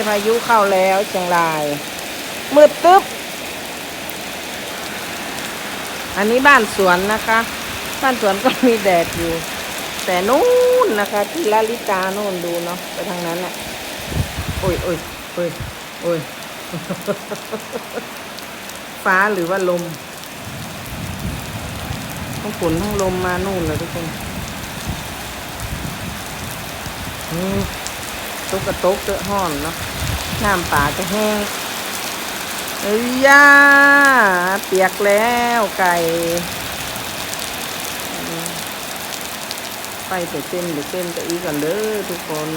พายุเข้าแล้วเชียงรายมืดตึ๊บอันนี้บ้านสวนนะคะบ้านสวนก็มีแดดอยู่แต่นู่นนะคะที่ลลิตาโน่นดูเนาะไปทางนั้นแหละโอ้ยโอ้ยโอ้ยโอ้ย ฟ้าหรือว่าลมทั้งฝนทั้งลมมานู่นเลยทุกคนตกกระตกเจอห้อนเนาะน้ำป่าจะแห้งเอ้ยย่าเปียกแล้วไก่ไปเต้นไปอีกก่อนเด้อทุกคน